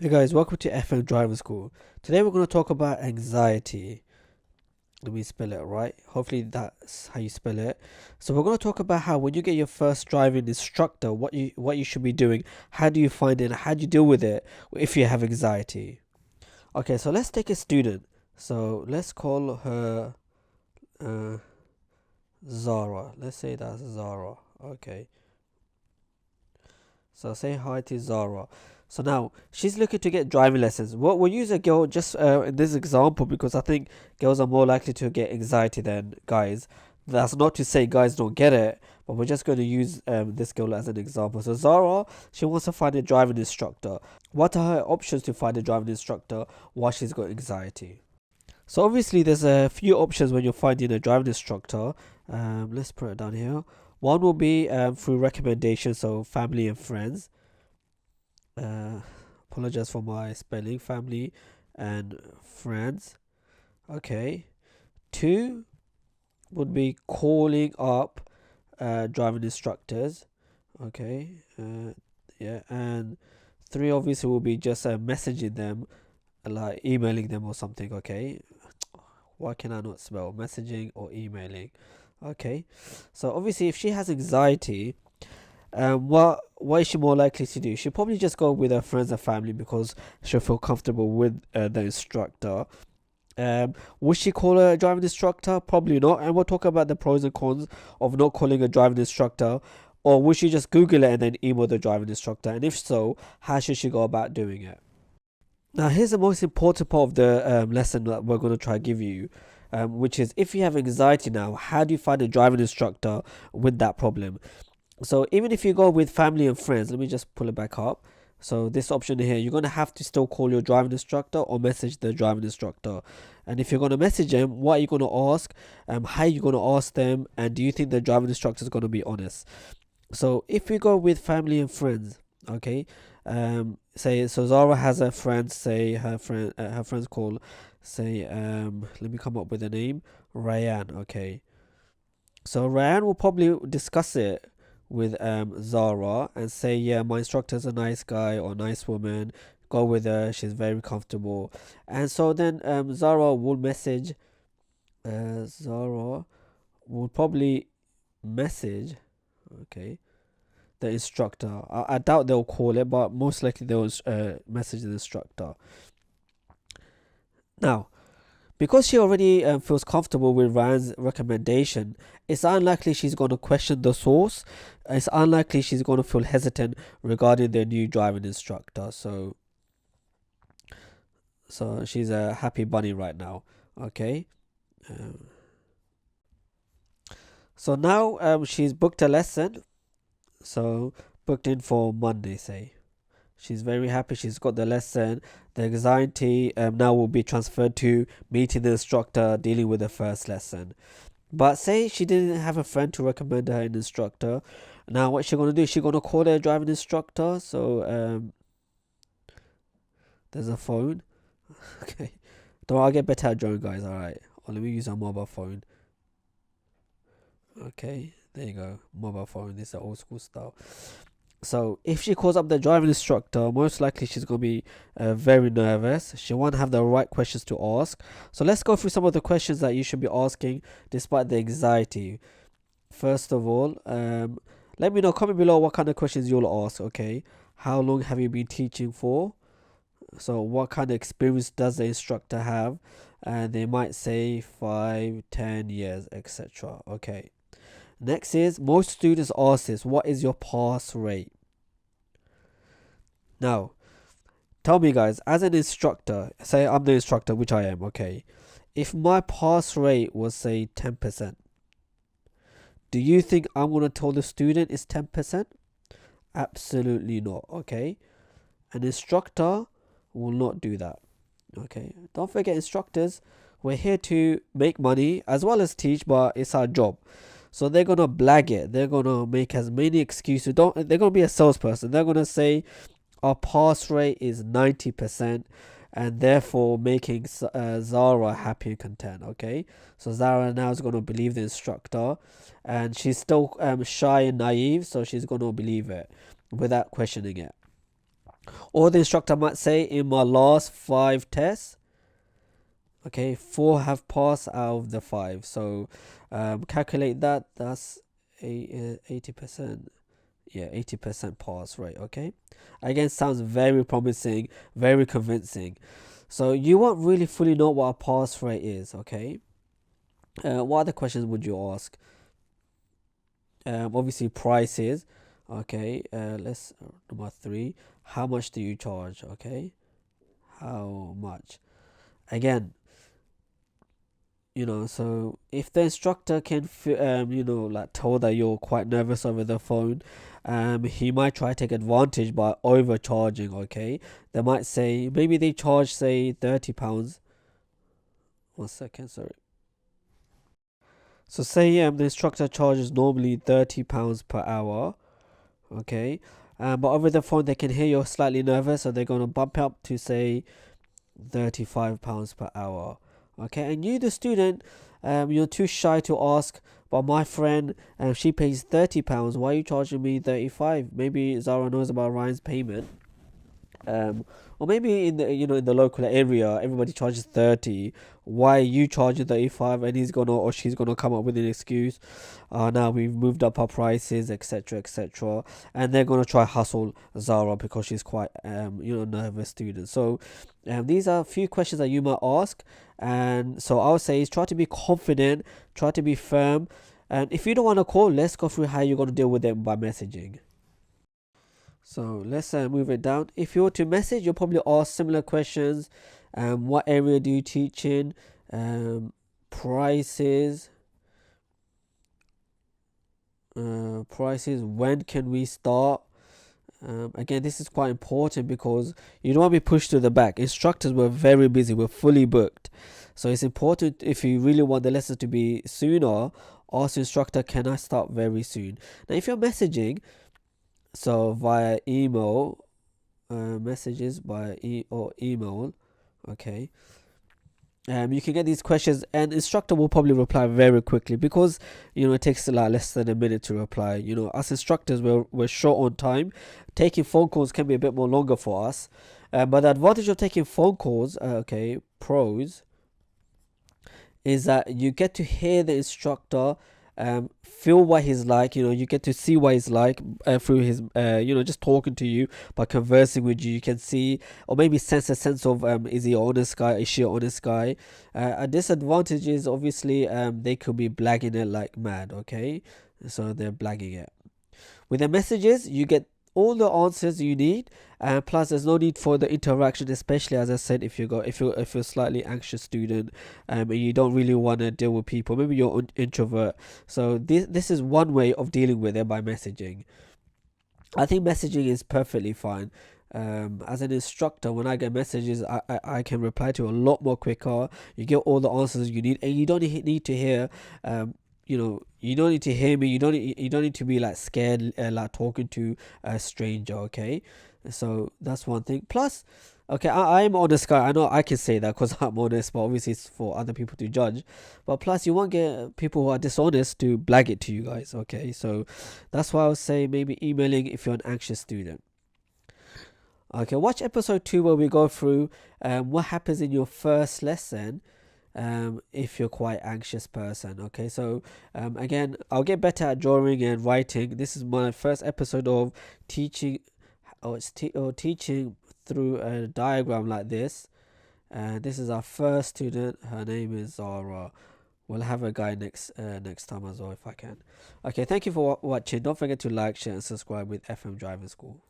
Hey guys, welcome to FM Driving School. Today we're going to talk about anxiety. Let me spell it right. Hopefully that's how you spell it. So we're going to talk about how when you get your first driving instructor, what you should be doing. How do you find it? How do you deal with it if you have anxiety? Okay, so let's take a student. So let's call her uh, Zara. Let's say that's Zara. Okay. So say hi to Zara. So now she's looking to get driving lessons. What we'll use a girl just in this example because I think girls are more likely to get anxiety than guys. That's not to say guys don't get it, but we're just going to use this girl as an example. So Zara, she wants to find a driving instructor. What are her options to find a driving instructor while she's got anxiety? So obviously there's a few options when you're finding a driving instructor. Let's put it down here. One will be through recommendation, so family and friends. Uh, Apologize for my spelling. Family and friends. Okay. Two would be calling up driving instructors. Okay. Yeah. And three obviously will be just messaging them, like emailing them or something. Okay. Why can I not spell messaging or emailing? Okay. So obviously, if she has anxiety, what is she more likely to do? She'll probably just go with her friends and family because she'll feel comfortable with the instructor. Would she call a driving instructor? Probably not. And we'll talk about the pros and cons of not calling a driving instructor. Or would she just Google it and then email the driving instructor? And if so, how should she go about doing it? Now, here's the most important part of the lesson that we're going to try to give you, which is if you have anxiety now, how do you find a driving instructor with that problem? So even if you go with family and friends, let me just pull it back up. So this option here, you're going to have to still call your driving instructor or message the driving instructor. And if you're going to message them, what are you going to ask? How are you going to ask them? And do you think the driving instructor is going to be honest? So if we go with family and friends, okay, say so Zara has a friend, say her friend's called, say let me come up with a name, Ryan, okay. So Ryan will probably discuss it with Zara and say, yeah, my instructor's a nice guy or nice woman. Go with her. She's very comfortable. And so then Zara will message. Zara will probably message. Okay, the instructor. I doubt they'll call it, but most likely they'll message the instructor. Now, because she already feels comfortable with Ryan's recommendation, it's unlikely she's going to question the source. It's unlikely she's going to feel hesitant regarding their new driving instructor. So she's a happy bunny right now. Okay. Um, so now she's booked a lesson. So booked in for Monday, say. She's very happy. She's got the lesson. The anxiety now will be transferred to meeting the instructor, dealing with the first lesson. But say she didn't have a friend to recommend her an instructor. Now what's she gonna do? She's gonna call her driving instructor. So there's a phone. Okay. Don't worry, I'll get better at drawing, guys. Alright. Or let me use a mobile phone. Okay, there you go. Mobile phone. This is the old school style. So if she calls up the driving instructor, most likely she's gonna be very nervous. She won't have the right questions to ask. So let's go through some of the questions that you should be asking despite the anxiety. First of all, let me know, comment below what kind of questions you'll ask, okay? How long have you been teaching for? So what kind of experience does the instructor have? And they might say 5, 10 years, etc. Okay. Next is, most students ask this, what is your pass rate? Now, tell me guys, as an instructor, say I'm the instructor, which I am, okay? If my pass rate was say 10%, do you think I'm going to tell the student it's 10%? Absolutely not, okay? An instructor will not do that, okay? Don't forget, instructors, we're here to make money as well as teach, but it's our job. So they're gonna blag it. They're gonna make as many excuses. They're gonna be a salesperson. They're gonna say our pass rate is 90%, and therefore making Zara happy and content. Okay, so Zara now is gonna believe the instructor, and she's still shy and naive, so she's gonna believe it without questioning it. Or the instructor might say, in my last 5 tests, okay, 4 have passed out of the 5. So calculate that. That's 80%. Yeah, 80% pass rate. Okay, again, sounds very promising, very convincing. So you won't really fully know what a pass rate is. Okay, what other questions would you ask? Obviously prices. Okay, let's number 3. How much do you charge? Okay, how much? Again, so if the instructor can like tell that you're quite nervous over the phone, he might try to take advantage by overcharging. Okay, they might say, maybe they charge, say, £30. 1 second, sorry. So say the instructor charges normally £30 per hour. Okay, but over the phone they can hear you're slightly nervous, so they're going to bump up to, say, £35 per hour. Okay, and you, the student, you're too shy to ask, but my friend, she pays £30. Why are you charging me 35? Maybe Zara knows about Ryan's payment. Or maybe in the local area everybody charges 30. Why are you charging 35? And he's gonna or she's gonna come up with an excuse. Now we've moved up our prices, etc., etc., and they're gonna try hustle Zara because she's quite nervous student. So these are a few questions that you might ask, and so I would say is try to be confident, try to be firm, and if you don't want to call, let's go through how you're gonna deal with them by messaging. So let's move it down. If you were to message, you'll probably ask similar questions. What area do you teach in? Prices. Prices. When can we start? Again, this is quite important because you don't want to be pushed to the back. Instructors were very busy. We're fully booked. So it's important, if you really want the lessons to be sooner, ask the instructor, can I start very soon? Now, if you're messaging, so via email, messages by or email, okay, you can get these questions, and instructor will probably reply very quickly because it takes like less than a minute to reply. Us instructors, we're short on time. Taking phone calls can be a bit more longer for us, but the advantage of taking phone calls, okay, pros, is that you get to hear the instructor, feel what he's like. You get to see what he's like through his, just talking to you, by conversing with you. You can see, or maybe sense a sense of, is he an honest guy? Is she an honest guy? A disadvantage is obviously they could be blagging it like mad. Okay, so they're blagging it. With the messages, you get all the answers you need, and plus there's no need for the interaction, especially as I said, if you're a slightly anxious student, and you don't really want to deal with people, maybe you're an introvert. So this is one way of dealing with it, by messaging. I think messaging is perfectly fine. As an instructor, when I get messages, I can reply to a lot more quicker. You get all the answers you need, and you don't need to hear you don't need to hear me. You don't need to be like scared, like talking to a stranger. Okay, so that's one thing. Plus, okay, I'm honest guy. I know I can say that because I'm honest, but obviously it's for other people to judge. But plus, you won't get people who are dishonest to blag it to you guys. Okay, so that's why I would say maybe emailing if you're an anxious student. Okay, watch episode 2 where we go through what happens in your first lesson if you're quite anxious person. Okay, so again, I'll get better at drawing and writing. This is my first episode of teaching, or teaching through a diagram like this. And this is our first student. Her name is Zara. We'll have a guy next time as well if I can. Okay, thank you for watching. Don't forget to like, share, and subscribe with FM Driving School.